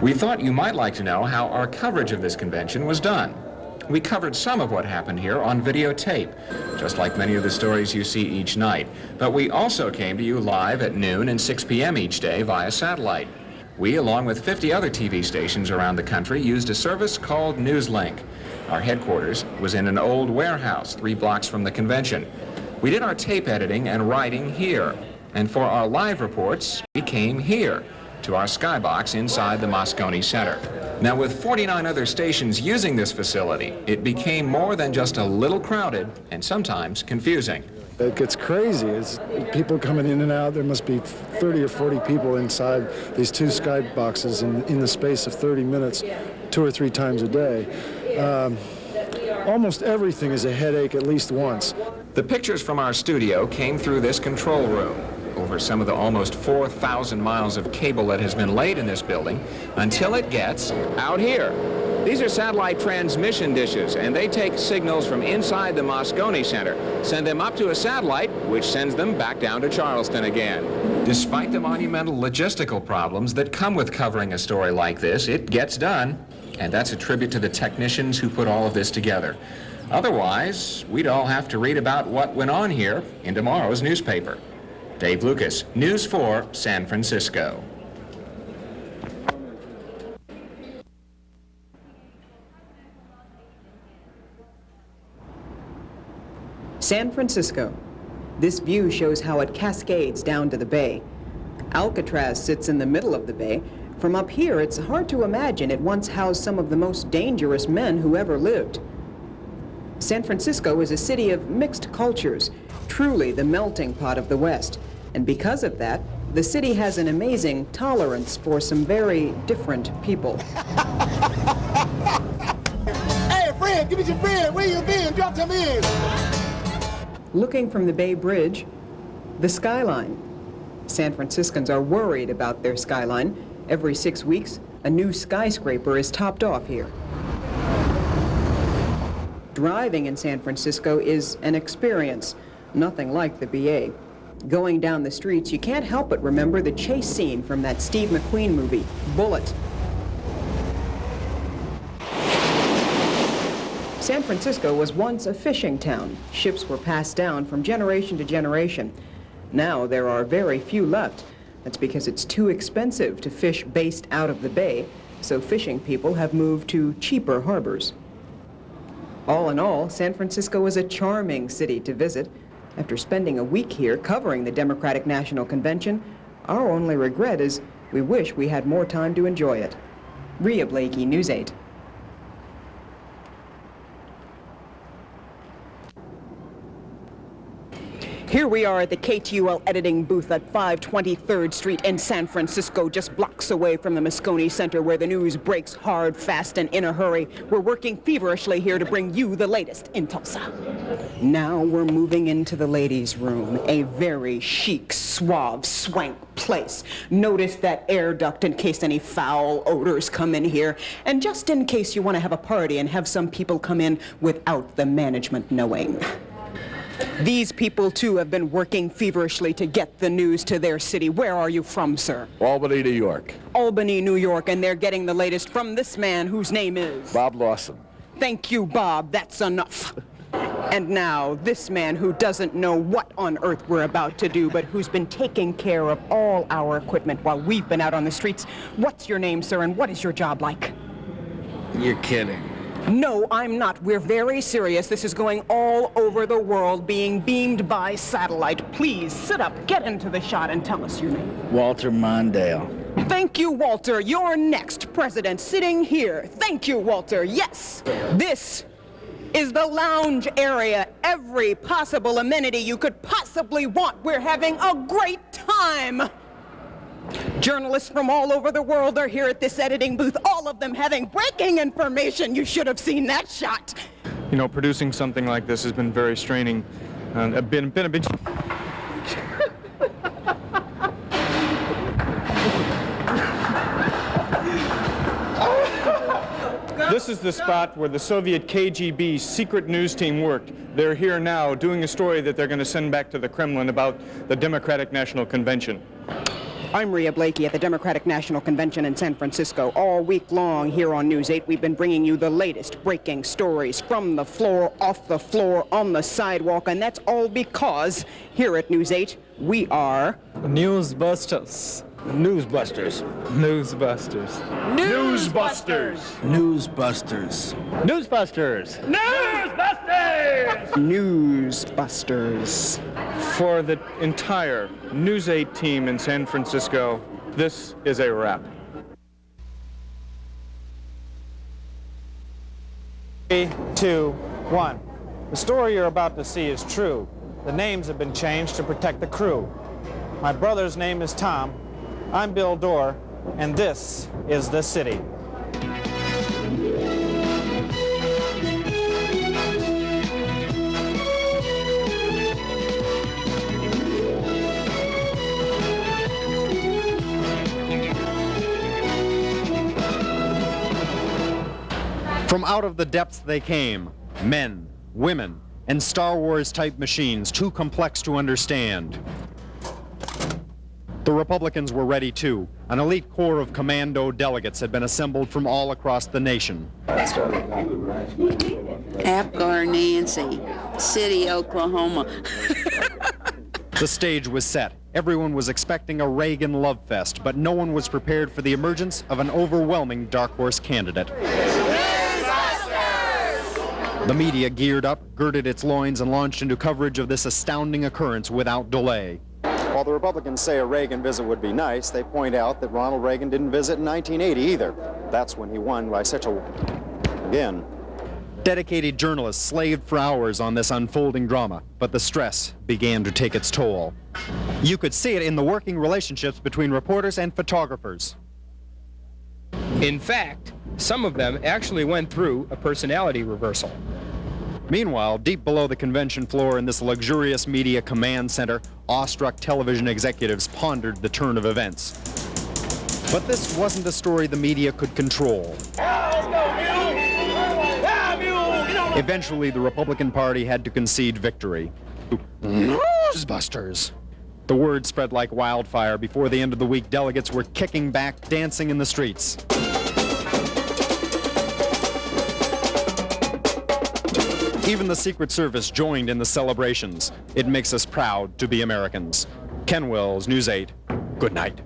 We thought you might like to know how our coverage of this convention was done. We covered some of what happened here on videotape, just like many of the stories you see each night. But we also came to you live at noon and 6 p.m. each day via satellite. We, along with 50 other TV stations around the country, used a service called Newslink. Our headquarters was in an old warehouse 3 blocks from the convention. We did our tape editing and writing here. And for our live reports, we came here to our skybox inside the Moscone Center. Now, with 49 other stations using this facility, it became more than just a little crowded and sometimes confusing. It gets crazy. It's people coming in and out. There must be 30 or 40 people inside these 2 skyboxes in the space of 30 minutes, 2 or 3 times a day. Almost everything is a headache at least once. The pictures from our studio came through this control room, over some of the almost 4,000 miles of cable that has been laid in this building, until it gets out here. These are satellite transmission dishes, and they take signals from inside the Moscone Center, send them up to a satellite, which sends them back down to Charleston again. Despite the monumental logistical problems that come with covering a story like this, it gets done, and that's a tribute to the technicians who put all of this together. Otherwise, we'd all have to read about what went on here in tomorrow's newspaper. Dave Lucas, News 4, San Francisco. San Francisco. This view shows how it cascades down to the bay. Alcatraz sits in the middle of the bay. From up here, it's hard to imagine it once housed some of the most dangerous men who ever lived. San Francisco is a city of mixed cultures, truly the melting pot of the West. And because of that, the city has an amazing tolerance for some very different people. Hey, friend, give me your friend. Where you been? Drop some in. Looking from the Bay Bridge, the skyline. San Franciscans are worried about their skyline. Every 6 weeks, a new skyscraper is topped off here. Driving in San Francisco is an experience, nothing like the BA. Going down the streets, you can't help but remember the chase scene from that Steve McQueen movie, Bullet. San Francisco was once a fishing town. Ships were passed down from generation to generation. Now there are very few left. That's because it's too expensive to fish based out of the bay, so fishing people have moved to cheaper harbors. All in all, San Francisco is a charming city to visit. After spending a week here covering the Democratic National Convention, our only regret is we wish we had more time to enjoy it. Rhea Blakey, News 8. Here we are at the KTUL editing booth at 523rd Street in San Francisco, just blocks away from the Moscone Center, where the news breaks hard, fast, and in a hurry. We're working feverishly here to bring you the latest in Tulsa. Now we're moving into the ladies' room, a very chic, suave, swank place. Notice that air duct in case any foul odors come in here, and just in case you want to have a party and have some people come in without the management knowing. These people, too, have been working feverishly to get the news to their city. Where are you from, sir? Albany, New York. Albany, New York, and they're getting the latest from this man whose name is... Bob Lawson. Thank you, Bob. That's enough. And now, this man who doesn't know what on earth we're about to do, but who's been taking care of all our equipment while we've been out on the streets. What's your name, sir, and what is your job like? You're kidding. No, I'm not. We're very serious. This is going all over the world, being beamed by satellite. Please, sit up, get into the shot, and tell us your name. Walter Mondale. Thank you, Walter. You're next president sitting here. Thank you, Walter. Yes, this is the lounge area. Every possible amenity you could possibly want. We're having a great time. Journalists from all over the world are here at this editing booth, all of them having breaking information. You should have seen that shot. You know, producing something like this has been very straining. I've been a bit... This is the spot where the Soviet KGB secret news team worked. They're here now doing a story that they're going to send back to the Kremlin about the Democratic National Convention. I'm Rhea Blakey at the Democratic National Convention in San Francisco. All week long here on News 8, we've been bringing you the latest breaking stories from the floor, off the floor, on the sidewalk, and that's all because here at News 8, we are... Newsbusters. Newsbusters. Newsbusters. Newsbusters! Newsbusters. Newsbusters. Newsbusters. For the entire News 8 team in San Francisco, this is a wrap. 3, 2, 1. The story you're about to see is true. The names have been changed to protect the crew. My brother's name is Tom. I'm Bill Dorr, and this is The City. From out of the depths they came, men, women, and Star Wars-type machines too complex to understand. The Republicans were ready too. An elite corps of commando delegates had been assembled from all across the nation. Apgar Nancy, City, Oklahoma. The stage was set. Everyone was expecting a Reagan love fest, but no one was prepared for the emergence of an overwhelming dark horse candidate. The media geared up, girded its loins, and launched into coverage of this astounding occurrence without delay. While the Republicans say a Reagan visit would be nice, they point out that Ronald Reagan didn't visit in 1980 either. That's when he won by such a... again. Dedicated journalists slaved for hours on this unfolding drama, but the stress began to take its toll. You could see it in the working relationships between reporters and photographers. In fact, some of them actually went through a personality reversal. Meanwhile, deep below the convention floor in this luxurious media command center, awestruck television executives pondered the turn of events. But this wasn't a story the media could control. Eventually, the Republican Party had to concede victory. Newsbusters! The word spread like wildfire. Before the end of the week, delegates were kicking back, dancing in the streets. Even the Secret Service joined in the celebrations. It makes us proud to be Americans. Ken Wills, News 8. Good night.